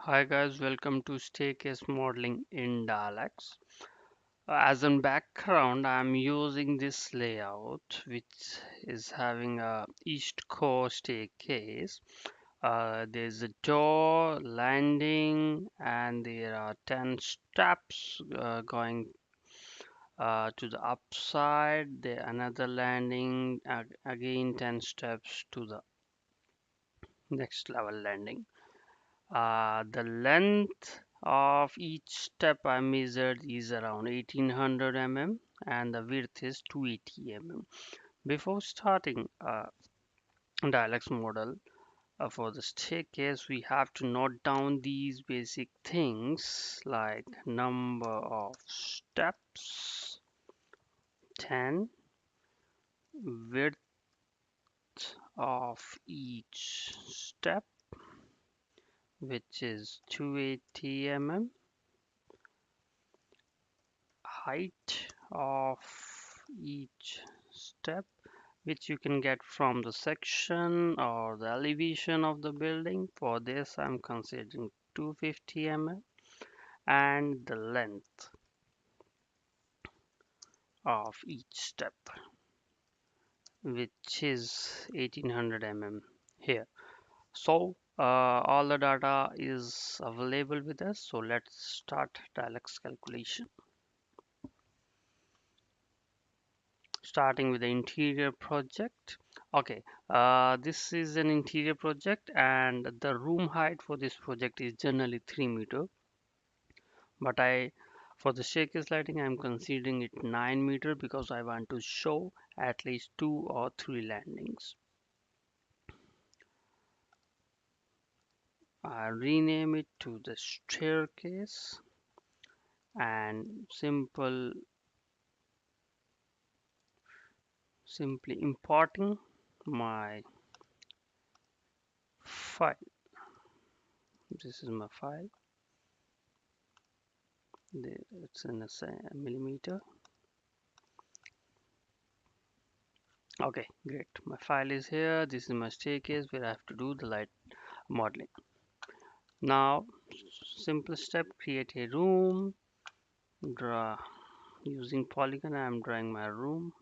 Hi guys, welcome to Staircase Modeling in Dialux. As a background, I'm using this layout which is having a east core staircase. There's a door, landing, and there are 10 steps going to the upside. There another landing, again 10 steps to the next level landing. The length of each step I measured is around 1800 mm and the width is 280 mm. Before starting Dialux model for the staircase, we have to note down these basic things like number of steps, 10, width of each step, which is 280 mm, height of each step, which you can get from the section or the elevation of the building. For this I'm considering 250 mm, and the length of each step, which is 1800 mm here. So all the data is available with us, so let's start Dialux calculation. Starting with the interior project. Okay, this is an interior project and the room height for this project is generally 3 meter, but for the staircase lighting I'm considering it 9 meter because I want to show at least 2 or 3 landings. I rename it to the staircase and simply importing my file. This is my file. It's in a millimeter. Okay, great. My file is here. This is my staircase where I have to do the light modeling. Now, simple step, create a room, draw using polygon. I am drawing my room.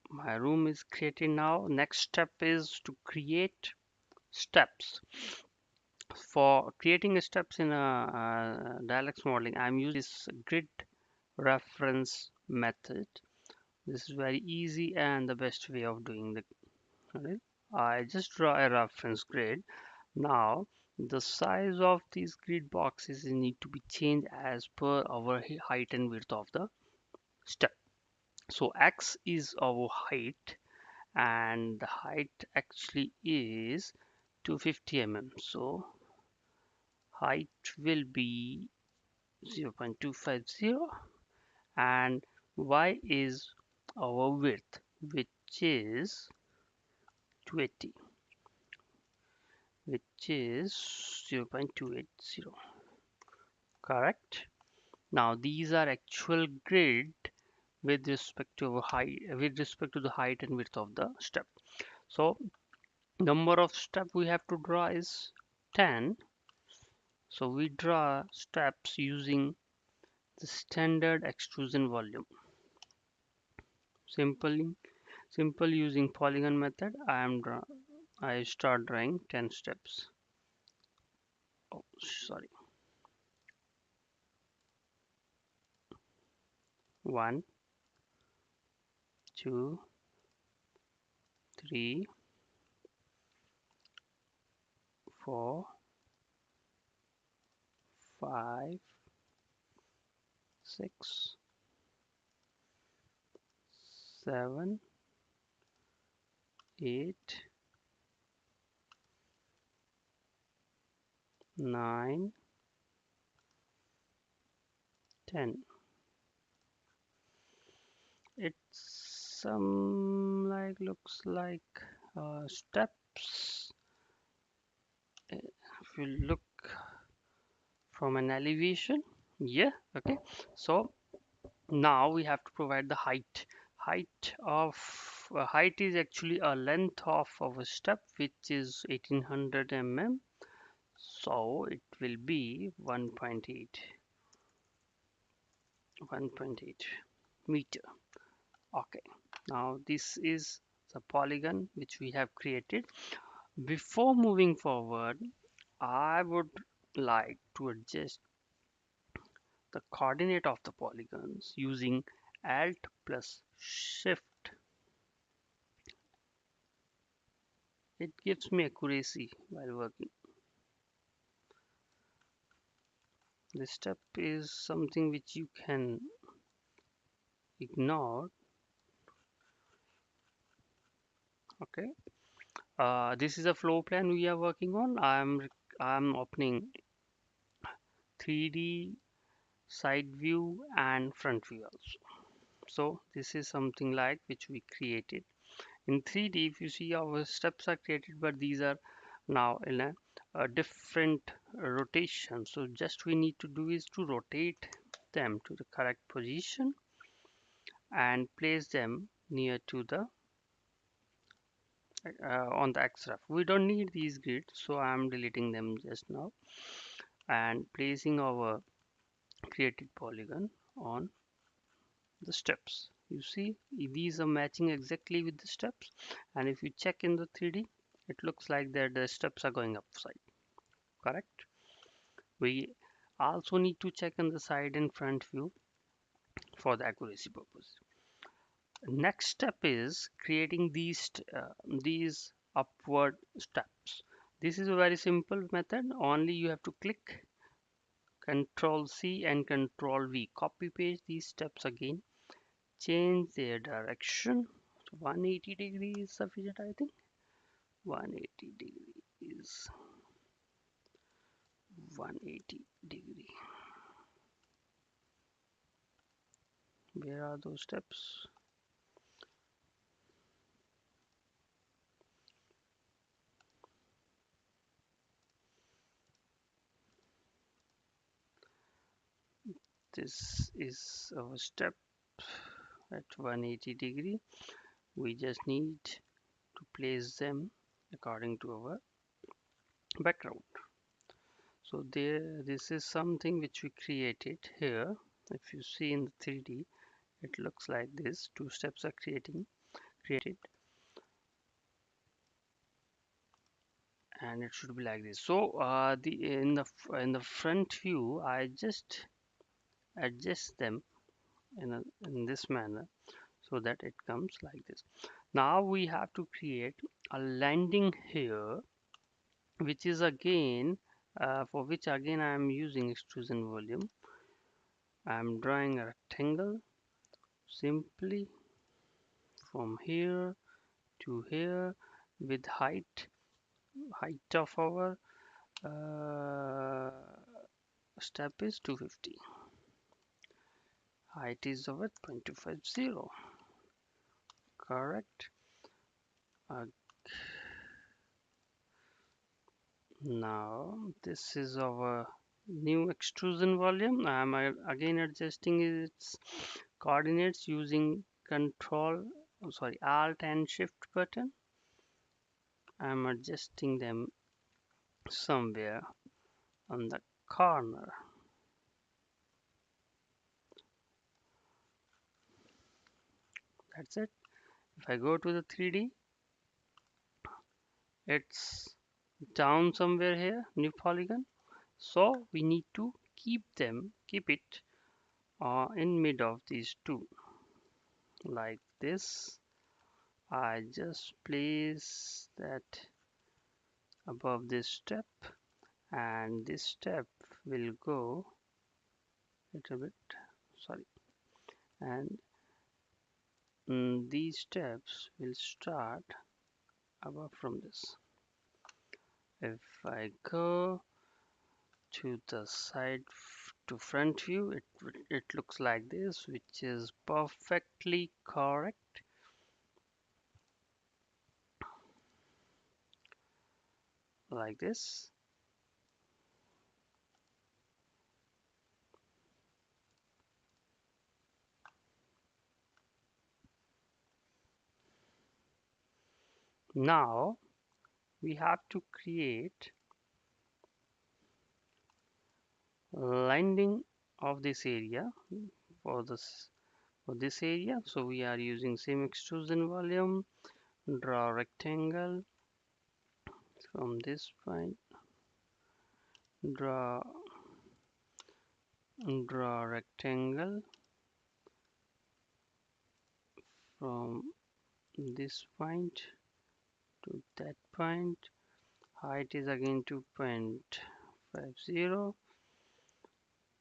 My room is created now. Next step is to create steps. For creating steps in a Dialux modeling, I'm using this grid reference method. This is very easy and the best way of doing the. Right? I just draw a reference grid. Now the size of these grid boxes need to be changed as per our height and width of the step. So x is our height and the height actually is 250 mm. So height will be 0.250 and y is our width, which is 280, which is 0.280. Correct. Now these are actual grid with respect to height, with respect to the height and width of the step. So number of step we have to draw is 10. So we draw steps using the standard extrusion volume. Simply, simple using polygon method. I start drawing 10 steps. Oh, sorry. 1, 2, 3, 4, 5, 6, 7, 8, 9, 10. It's some like looks like steps. If you look from an elevation, yeah, okay. So now we have to provide the height of height is actually a length of our step, which is 1800 mm. So it will be 1.8 meter. Okay, now this is the polygon which we have created. Before moving forward, I would like to adjust the coordinate of the polygons using Alt plus Shift. It gives me accuracy while working. This step is something which you can ignore. Okay, this is a floor plan we are working on. I'm opening 3D side view and front view also. So this is something like which we created in 3D. If you see, our steps are created, but these are now in a different rotation. So just we need to do is to rotate them to the correct position and place them near to the on the xref. We don't need these grids, so I'm deleting them just now and placing our created polygon on the steps. You see, these are matching exactly with the steps, and if you check in the 3D, it looks like that the steps are going upside. Correct? We also need to check on the side and front view for the accuracy purpose. Next step is creating these upward steps. This is a very simple method. Only you have to click Control C and Control V. Copy paste these steps again. Change their direction. So 180 degrees is sufficient, I think. 180 degrees. 180 degree. Where are those steps? This is our step at 180 degree. We just need to place them according to our background. So there, this is something which we created here. If you see in the 3D, it looks like this. Two steps are created, and it should be like this. So the in the front view, I just adjust them in this manner so that it comes like this. Now we have to create a landing here, which is again for which again I am using extrusion volume. I am drawing a rectangle simply from here to here with height of our uh, step is 250. Height is over 0.250. Correct. Uh, Now this is our new extrusion volume. I am again adjusting its coordinates using Alt and Shift button. I am adjusting them somewhere on the corner. That's it. If I go to the 3D, it's down somewhere here, new polygon. So we need to keep it in mid of these two, like this. I just place that above this step, and this step will go a little bit, sorry, and these steps will start above from this. If I go to the side to front view, it looks like this, which is perfectly correct, like this. Now we have to create landing of this area for this area. So we are using same extrusion volume, draw rectangle from this point, draw rectangle from this point to that point. Height is again 2.50,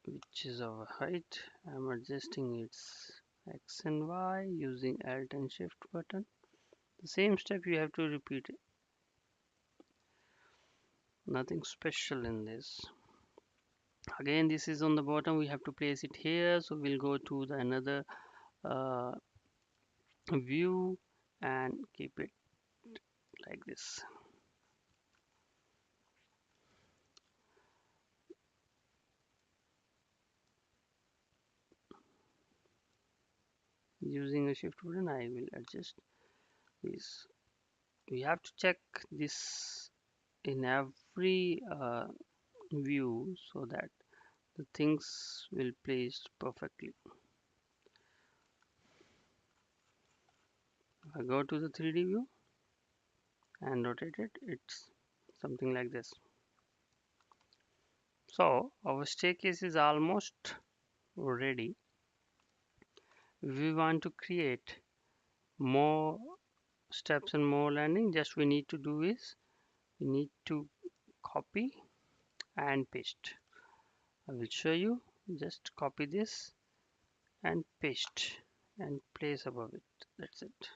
which is our height. I'm adjusting its X and Y using Alt and Shift button. The same step you have to repeat it. Nothing special in this. Again, this is on the bottom, we have to place it here, so we'll go to the another uh, view and keep it like this. Using a shift button I will adjust this. We have to check this in every view so that the things will place perfectly. If I go to the 3D view and rotate it, it's something like this. So our staircase is almost ready. If we want to create more steps and more landing, just we need to do is we need to copy and paste. I will show you. Just copy this and paste and place above it. That's it.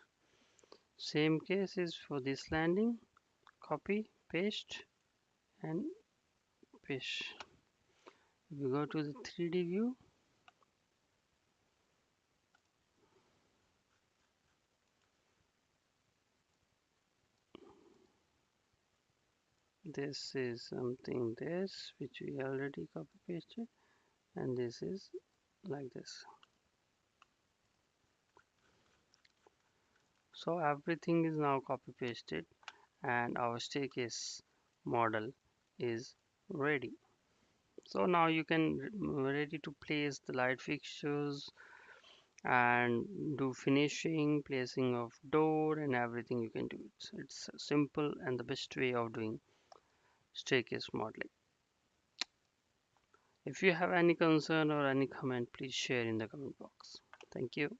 Same case is for this landing. Copy, paste and paste. If we go to the 3D view, this is something this which we already copy pasted, and this is like this. So everything is now copy pasted and our staircase model is ready. So now you can ready to place the light fixtures and do finishing, placing of door and everything you can do it. It's simple and the best way of doing staircase modeling. If you have any concern or any comment, please share in the comment box. Thank you.